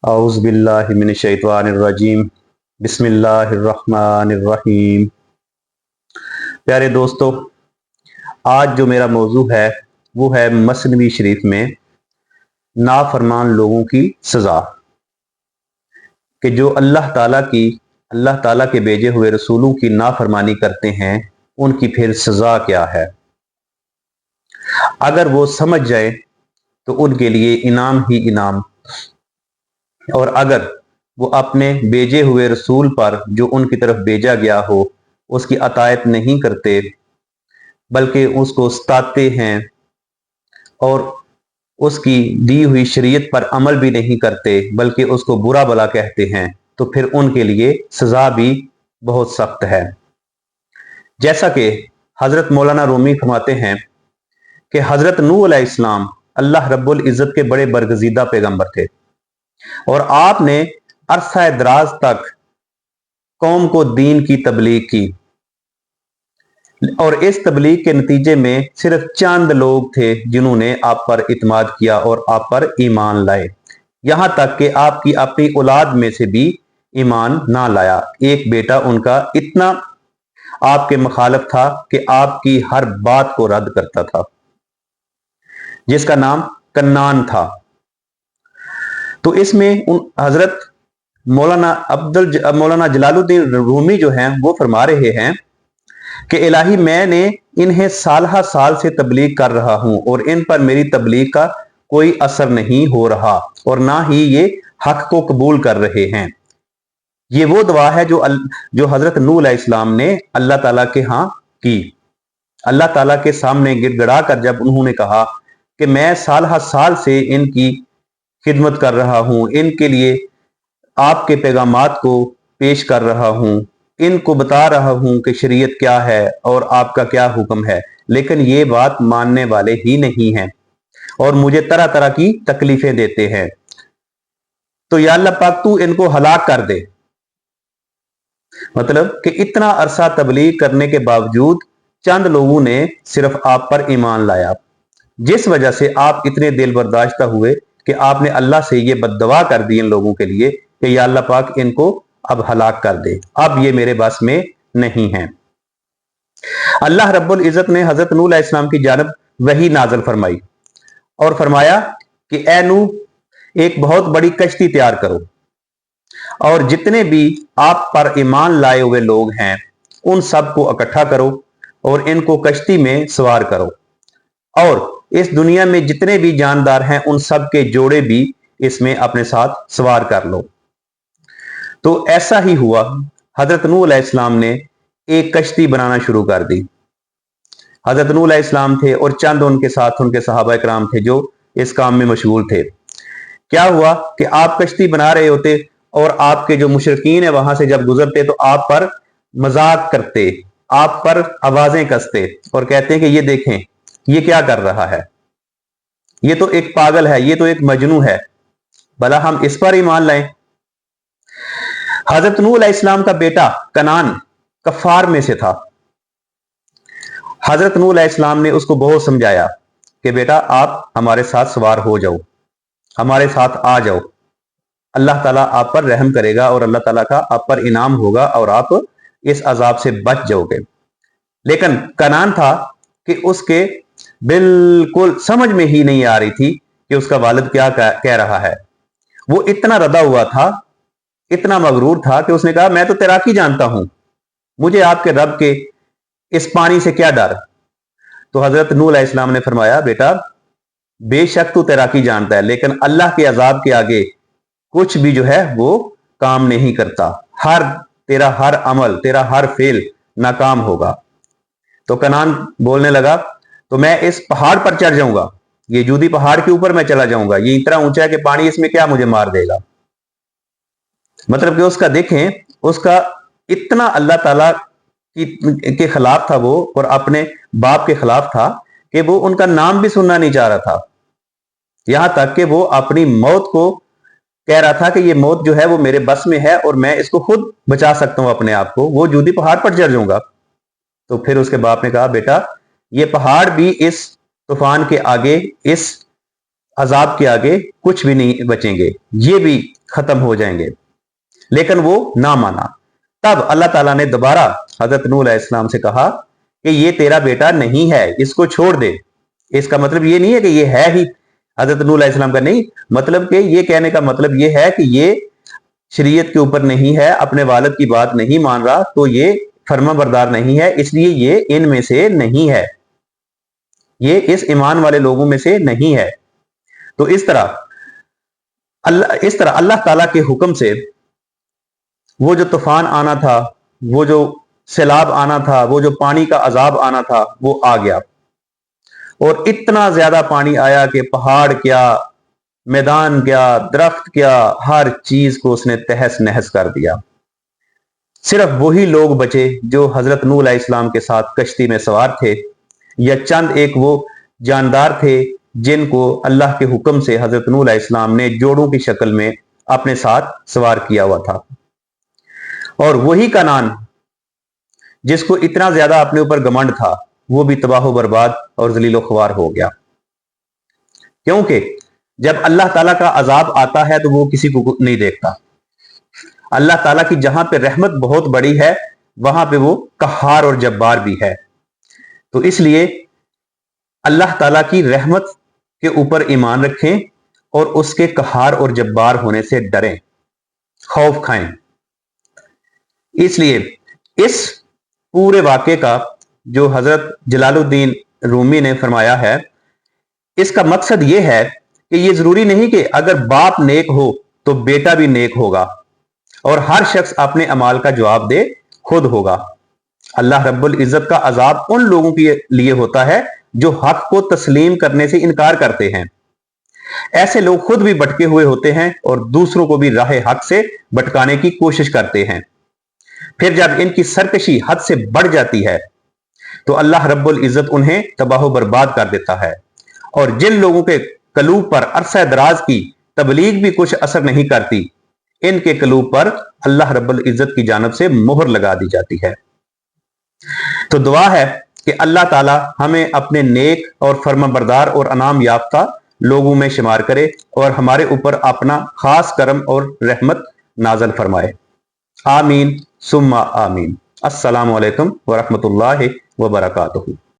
औज़ु बिल्लाहि मिनश्शैतानिर्रजीम बिस्मिल्लाहिर्रहमानिर्रहीम। प्यारे दोस्तों, आज जो मेरा मौजू है वो है मसनवी शरीफ में नाफरमान लोगों की सज़ा, कि जो अल्लाह ताला के भेजे हुए रसूलों की नाफरमानी करते हैं उनकी फिर सज़ा क्या है। अगर वो समझ जाए तो उनके लिए इनाम ही इनाम, और अगर वो अपने भेजे हुए रसूल पर जो उनकी तरफ भेजा गया हो उसकी अतायत नहीं करते बल्कि उसको सताते हैं और उसकी दी हुई शरीयत पर अमल भी नहीं करते बल्कि उसको बुरा भला कहते हैं, तो फिर उनके लिए सज़ा भी बहुत सख्त है। जैसा कि हज़रत मौलाना रूमी फरमाते हैं कि हज़रत नूह अलैहिस्सलाम अल्लाह रब्बुल इज़्ज़त के बड़े बरगज़ीदा पैगंबर थे और आपने अरसा दराज तक कौम को दीन की तबलीग की, और इस तबलीग के नतीजे में सिर्फ चंद लोग थे जिन्होंने आप पर इत्माद किया और आप पर ईमान लाए। यहां तक कि आपकी अपनी औलाद में से भी ईमान ना लाया। एक बेटा उनका इतना आपके मुखालिफ था कि आपकी हर बात को रद्द करता था, जिसका नाम कन्नान था। तो इसमें हजरत मौलाना जलालुद्दीन रूमी जो हैं वो फरमा रहे हैं कि इलाही मैंने इन्हें साल से तबलीग कर रहा हूं और इन पर मेरी तबलीग का कोई असर नहीं हो रहा और ना ही ये हक को कबूल कर रहे हैं। ये वो दुआ है जो हजरत नूह अलैहिस्सलाम ने अल्लाह ताला के यहाँ की। अल्लाह ताला के सामने गिड़गिड़ा कर जब उन्होंने कहा कि मैं साल से इनकी खिदमत कर रहा हूं, इनके लिए आपके पैगामात को पेश कर रहा हूं, इनको बता रहा हूं कि शरीयत क्या है और आपका क्या हुक्म है, लेकिन ये बात मानने वाले ही नहीं हैं और मुझे तरह तरह की तकलीफें देते हैं, तो या अल्लाह पाक तू इनको हलाक कर दे। मतलब कि इतना अरसा तबलीग करने के बावजूद चंद लोगों ने सिर्फ आप पर ईमान लाया, जिस वजह से आप इतने दिल बर्दाश्त हुए कि आपने अल्लाह से ये बद्दुआ कर दी इन लोगों के लिए कि या अल्लाह पाक इनको अब हलाक कर दे, अब ये मेरे बस में नहीं है। अल्लाह रब्बुल इज़्ज़त ने हजरत नूह अलैहिस्सलाम की जानब वही नाज़िल फरमाई और फरमाया कि ए नूह एक बहुत बड़ी कश्ती तैयार करो और जितने भी आप पर ईमान लाए हुए लोग हैं उन सबको इकट्ठा करो और इनको कश्ती में सवार करो और इस दुनिया में जितने भी जानदार हैं उन सब के जोड़े भी इसमें अपने साथ सवार कर लो। तो ऐसा ही हुआ। हजरत नूह अलैहिस्सलाम ने एक कश्ती बनाना शुरू कर दी। हजरत नूह अलैहिस्सलाम थे और चंद उनके साथ उनके सहाबा इकराम थे जो इस काम में मशगूल थे। क्या हुआ कि आप कश्ती बना रहे होते और आपके जो मुशरिकीन है वहां से जब गुजरते तो आप पर मजाक करते, आप पर आवाजें कसते और कहते हैं कि ये देखें ये क्या कर रहा है, ये तो एक पागल है, ये तो एक मजनू है, भला हम इस पर ईमान लाएं। हजरत नूह अलैहिस्सलाम का बेटा कनान कफार में से था। हजरत नूह अलैहिस्सलाम ने उसको बहुत समझाया कि बेटा आप हमारे साथ सवार हो जाओ, हमारे साथ आ जाओ, अल्लाह ताला आप पर रहम करेगा और अल्लाह ताला का आप पर इनाम होगा और आप इस अजाब से बच जाओगे। लेकिन कनान था कि उसके बिल्कुल समझ में ही नहीं आ रही थी कि उसका वालिद क्या कह रहा है। वो इतना रदा हुआ था, इतना मगरूर था कि उसने कहा मैं तो तैराकी जानता हूं, मुझे आपके रब के इस पानी से क्या डर। तो हजरत नूह अलैहिस्सलाम ने फरमाया बेटा बेशक तू तैराकी जानता है लेकिन अल्लाह के अजाब के आगे कुछ भी जो है वो काम नहीं करता, तेरा हर अमल, तेरा हर फेल नाकाम होगा। तो कनान बोलने लगा तो मैं इस पहाड़ पर चढ़ जाऊंगा, ये जूदी पहाड़ के ऊपर मैं चला जाऊंगा, ये इतना ऊंचा है कि पानी इसमें क्या मुझे मार देगा। मतलब कि उसका देखें, उसका इतना अल्लाह ताला के खिलाफ था वो और अपने बाप के खिलाफ था कि वो उनका नाम भी सुनना नहीं चाह रहा था। यहां तक कि वो अपनी मौत को कह रहा था कि ये मौत जो है वो मेरे बस में है और मैं इसको खुद बचा सकता हूं अपने आप को, वो जूदी पहाड़ पर चढ़ जाऊंगा। तो फिर उसके बाप ने कहा बेटा ये पहाड़ भी इस तूफान के आगे, इस अजाब के आगे कुछ भी नहीं बचेंगे, ये भी खत्म हो जाएंगे, लेकिन वो ना माना। तब अल्लाह ताला ने दोबारा हजरत नूह अलैहिस्सलाम से कहा कि ये तेरा बेटा नहीं है, इसको छोड़ दे। इसका मतलब ये नहीं है कि ये है ही हजरत नूह अलैहिस्सलाम का, नहीं, मतलब कि ये कहने का मतलब ये है कि ये शरीयत के ऊपर नहीं है, अपने वालिद की बात नहीं मान रहा, तो ये फर्माबरदार नहीं है, इसलिए ये इनमें से नहीं है, ये इस ईमान वाले लोगों में से नहीं है। तो इस तरह अल्लाह ताला के हुक्म से वो जो तूफान आना था, वो जो सैलाब आना था, वो जो पानी का अजाब आना था, वो आ गया। और इतना ज्यादा पानी आया कि पहाड़ क्या, मैदान क्या, दरख्त क्या, हर चीज को उसने तहस नहस कर दिया। सिर्फ वही लोग बचे जो हजरत नूह अलैहिस्सलाम के साथ कश्ती में सवार थे, या चंद एक वो जानदार थे जिनको अल्लाह के हुक्म से हजरत नूह अलैहिस्सलाम ने जोड़ों की शक्ल में अपने साथ सवार किया हुआ था। और वही कनान जिसको इतना ज्यादा अपने ऊपर घमंड था, वो भी तबाह बर्बाद और जलीलो ख्वार हो गया। क्योंकि जब अल्लाह ताला का अजाब आता है तो वो किसी को नहीं देखता। अल्लाह ताला की जहां पे रहमत बहुत बड़ी है, वहां पे वो कहार और जब्बार भी है। तो इसलिए अल्लाह ताला की रहमत के ऊपर ईमान रखें और उसके कहार और जब्बार होने से डरें, खौफ खाएं। इसलिए इस पूरे वाक़े का जो हजरत जलालुद्दीन रूमी ने फरमाया है, इसका मकसद यह है कि यह जरूरी नहीं कि अगर बाप नेक हो तो बेटा भी नेक होगा, और हर शख्स अपने अमाल का जवाब दे खुद होगा। अल्लाह रब्बुल इज्जत का अजाब उन लोगों के लिए होता है जो हक को तस्लीम करने से इनकार करते हैं। ऐसे लोग खुद भी भटके हुए होते हैं और दूसरों को भी राह हक से भटकाने की कोशिश करते हैं। फिर जब इनकी सरकशी हद से बढ़ जाती है तो अल्लाह रब्बुल इज्जत उन्हें तबाह बर्बाद कर देता है। और जिन लोगों के कलूब पर अरसा दराज की तबलीग भी कुछ असर नहीं करती, इनके कलूब पर अल्लाह रब्बुल इज्जत की जानिब से मोहर लगा दी जाती है। तो दुआ है कि अल्लाह ताला हमें अपने नेक और फर्माबरदार और अनाम याफ्ता लोगों में शुमार करे और हमारे ऊपर अपना खास करम और रहमत नाजल फरमाए। आमीन सुम्मा आमीन। अस्सलामु अलैकुम व रहमतुल्लाहि व बरकातुहू।